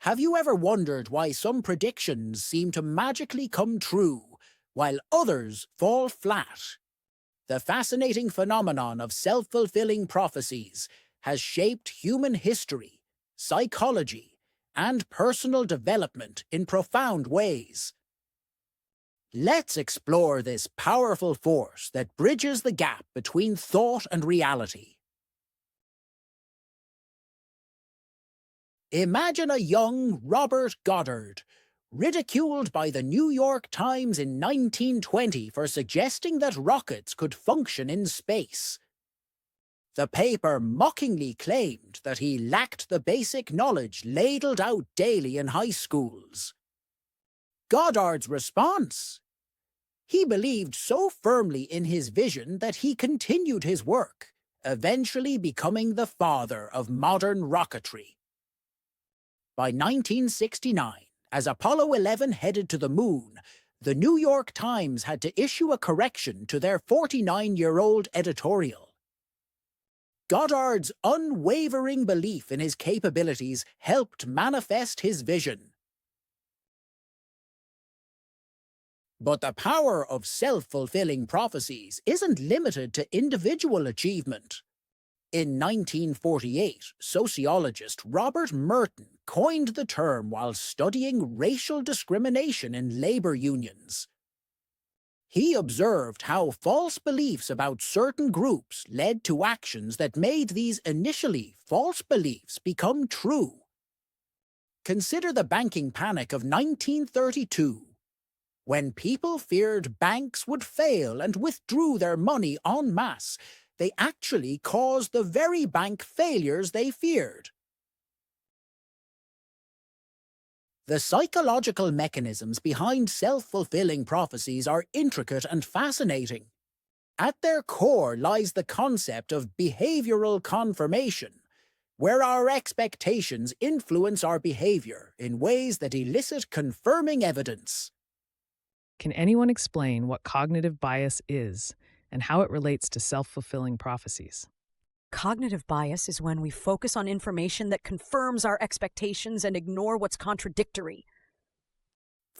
Have you ever wondered why some predictions seem to magically come true, while others fall flat? The fascinating phenomenon of self-fulfilling prophecies has shaped human history, psychology, and personal development in profound ways. Let's explore this powerful force that bridges the gap between thought and reality. Imagine a young Robert Goddard, ridiculed by the New York Times in 1920 for suggesting that rockets could function in space. The paper mockingly claimed that he lacked the basic knowledge ladled out daily in high schools. Goddard's response? He believed so firmly in his vision that he continued his work, eventually becoming the father of modern rocketry. By 1969, as Apollo 11 headed to the moon, the New York Times had to issue a correction to their 49-year-old editorial. Goddard's unwavering belief in his capabilities helped manifest his vision. But the power of self-fulfilling prophecies isn't limited to individual achievement. In 1948, sociologist Robert Merton coined the term while studying racial discrimination in labor unions. He observed how false beliefs about certain groups led to actions that made these initially false beliefs become true. Consider the banking panic of 1932, when people feared banks would fail and withdrew their money en masse. They actually caused the very bank failures they feared. The psychological mechanisms behind self-fulfilling prophecies are intricate and fascinating. At their core lies the concept of behavioral confirmation, where our expectations influence our behavior in ways that elicit confirming evidence. Can anyone explain what cognitive bias is and how it relates to self-fulfilling prophecies? Cognitive bias is when we focus on information that confirms our expectations and ignore what's contradictory.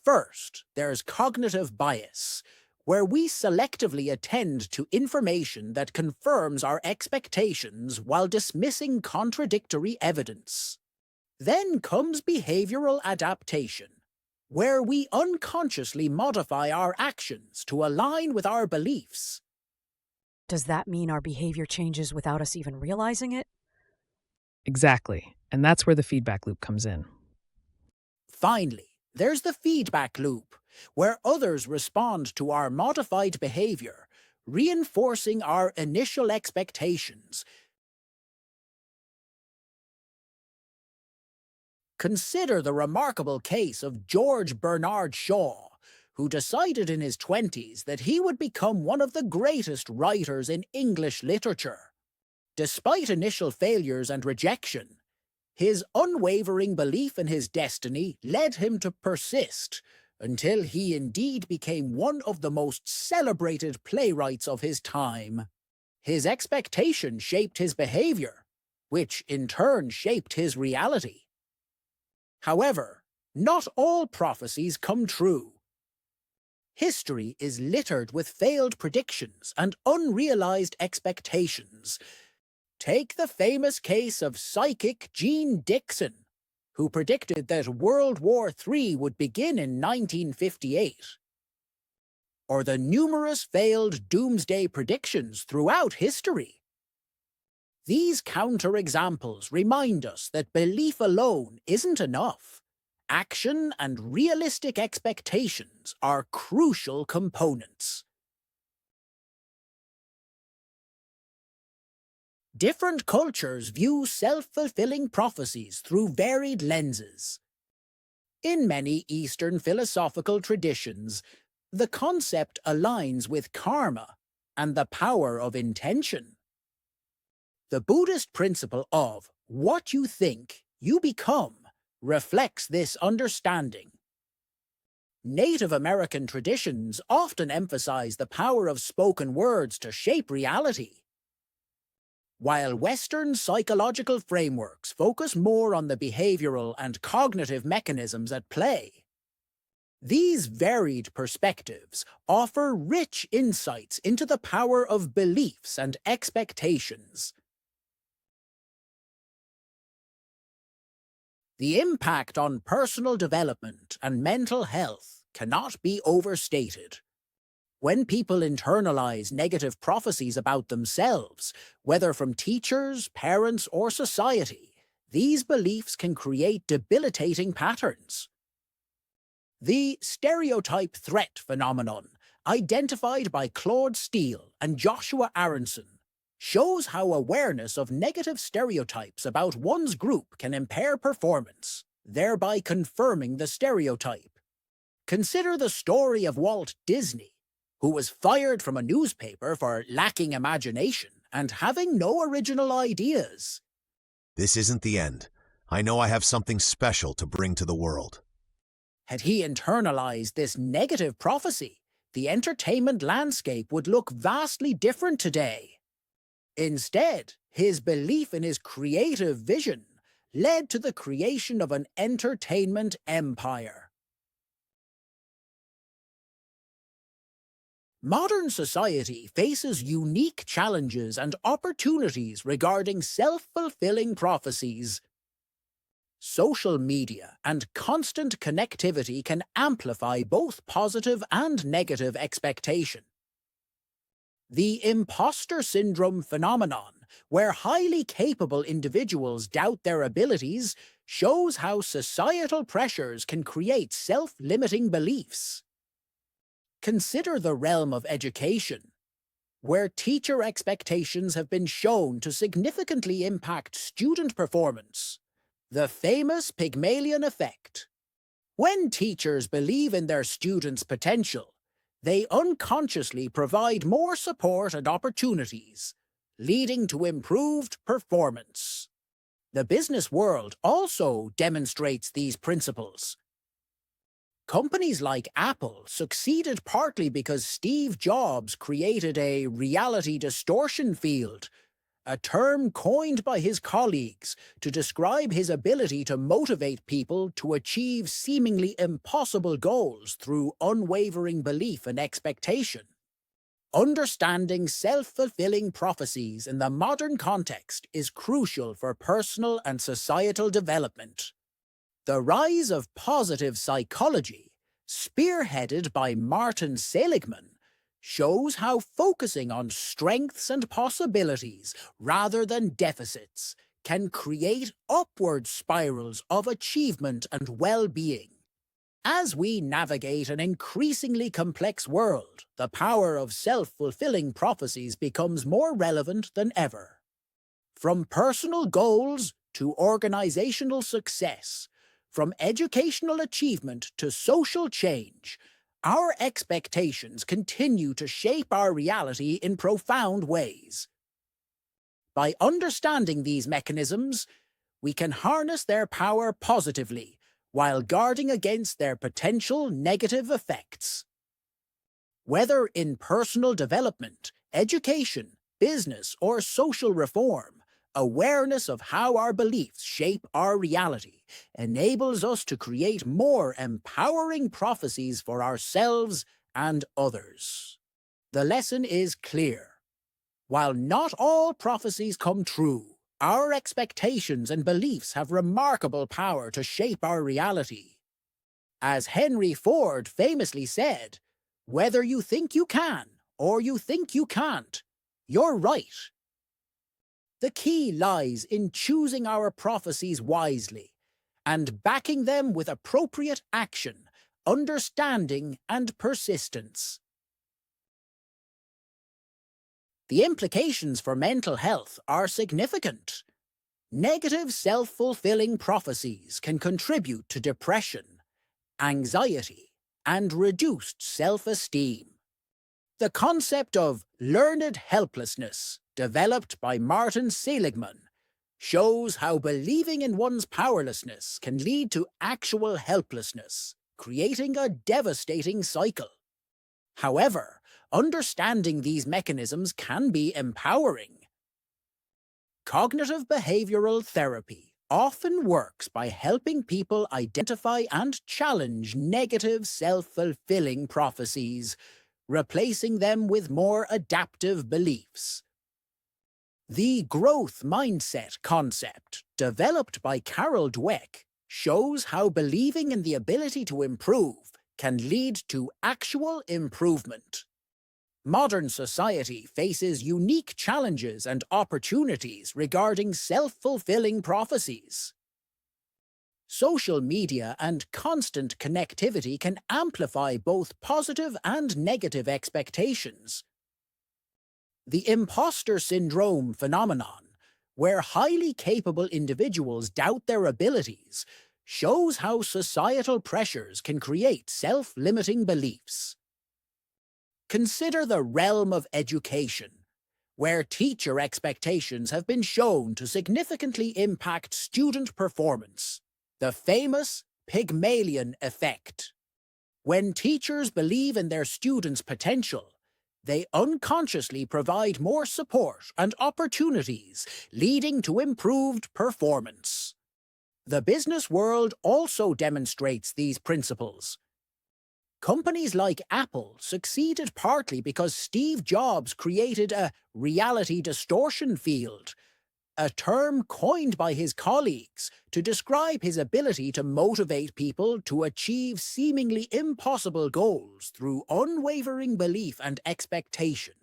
First, there's cognitive bias, where we selectively attend to information that confirms our expectations while dismissing contradictory evidence. Then comes behavioral adaptation, where we unconsciously modify our actions to align with our beliefs. Does that mean our behavior changes without us even realizing it? Exactly, and that's where the feedback loop comes in. Finally, there's the feedback loop, where others respond to our modified behavior, reinforcing our initial expectations. Consider the remarkable case of George Bernard Shaw, who decided in his 20s that he would become one of the greatest writers in English literature. Despite initial failures and rejection, his unwavering belief in his destiny led him to persist until he indeed became one of the most celebrated playwrights of his time. His expectation shaped his behavior, which in turn shaped his reality. However, not all prophecies come true. History is littered with failed predictions and unrealized expectations. Take the famous case of psychic Jean Dixon, who predicted that World War III would begin in 1958. Or the numerous failed doomsday predictions throughout history. These counterexamples remind us that belief alone isn't enough. Action and realistic expectations are crucial components. Different cultures view self-fulfilling prophecies through varied lenses. In many Eastern philosophical traditions, the concept aligns with karma and the power of intention. The Buddhist principle of what you think, you become reflects this understanding. Native American traditions often emphasize the power of spoken words to shape reality. while Western psychological frameworks focus more on the behavioral and cognitive mechanisms at play. These varied perspectives offer rich insights into the power of beliefs and expectations. The impact on personal development and mental health cannot be overstated. When people internalize negative prophecies about themselves, whether from teachers, parents, or society, these beliefs can create debilitating patterns. The stereotype threat phenomenon, identified by Claude Steele and Joshua Aronson, shows how awareness of negative stereotypes about one's group can impair performance, thereby confirming the stereotype. Consider the story of Walt Disney, who was fired from a newspaper for lacking imagination and having no original ideas. This isn't the end. I know I have something special to bring to the world. Had he internalized this negative prophecy, the entertainment landscape would look vastly different today. Instead, his belief in his creative vision led to the creation of an entertainment empire. Modern society faces unique challenges and opportunities regarding self-fulfilling prophecies. Social media and constant connectivity can amplify both positive and negative expectation. The imposter syndrome phenomenon, where highly capable individuals doubt their abilities, shows how societal pressures can create self-limiting beliefs. Consider the realm of education, where teacher expectations have been shown to significantly impact student performance. The famous Pygmalion effect. When teachers believe in their students' potential, they unconsciously provide more support and opportunities, leading to improved performance. The business world also demonstrates these principles. Companies like Apple succeeded partly because Steve Jobs created a reality distortion field, a term coined by his colleagues to describe his ability to motivate people to achieve seemingly impossible goals through unwavering belief and expectation. Understanding self-fulfilling prophecies in the modern context is crucial for personal and societal development. The rise of positive psychology, spearheaded by Martin Seligman, shows how focusing on strengths and possibilities rather than deficits can create upward spirals of achievement and well-being. As we navigate an increasingly complex world, the power of self-fulfilling prophecies becomes more relevant than ever. From personal goals to organizational success, from educational achievement to social change, our expectations continue to shape our reality in profound ways. By understanding these mechanisms, we can harness their power positively while guarding against their potential negative effects. Whether in personal development, education, business, or social reform, awareness of how our beliefs shape our reality enables us to create more empowering prophecies for ourselves and others. The lesson is clear. While not all prophecies come true, our expectations and beliefs have remarkable power to shape our reality. As Henry Ford famously said, "Whether you think you can or you think you can't, you're right." The key lies in choosing our prophecies wisely and backing them with appropriate action, understanding, and persistence. The implications for mental health are significant. Negative self-fulfilling prophecies can contribute to depression, anxiety, and reduced self-esteem. The concept of learned helplessness, developed by Martin Seligman, shows how believing in one's powerlessness can lead to actual helplessness, creating a devastating cycle. However, understanding these mechanisms can be empowering. Cognitive behavioral therapy often works by helping people identify and challenge negative self-fulfilling prophecies, replacing them with more adaptive beliefs. The growth mindset concept, developed by Carol Dweck, shows how believing in the ability to improve can lead to actual improvement. Modern society faces unique challenges and opportunities regarding self-fulfilling prophecies. Social media and constant connectivity can amplify both positive and negative expectations. The imposter syndrome phenomenon, where highly capable individuals doubt their abilities, shows how societal pressures can create self-limiting beliefs. Consider the realm of education, where teacher expectations have been shown to significantly impact student performance. The famous Pygmalion effect. When teachers believe in their students' potential, they unconsciously provide more support and opportunities, leading to improved performance. The business world also demonstrates these principles. Companies like Apple succeeded partly because Steve Jobs created a reality distortion field, a term coined by his colleagues to describe his ability to motivate people to achieve seemingly impossible goals through unwavering belief and expectation.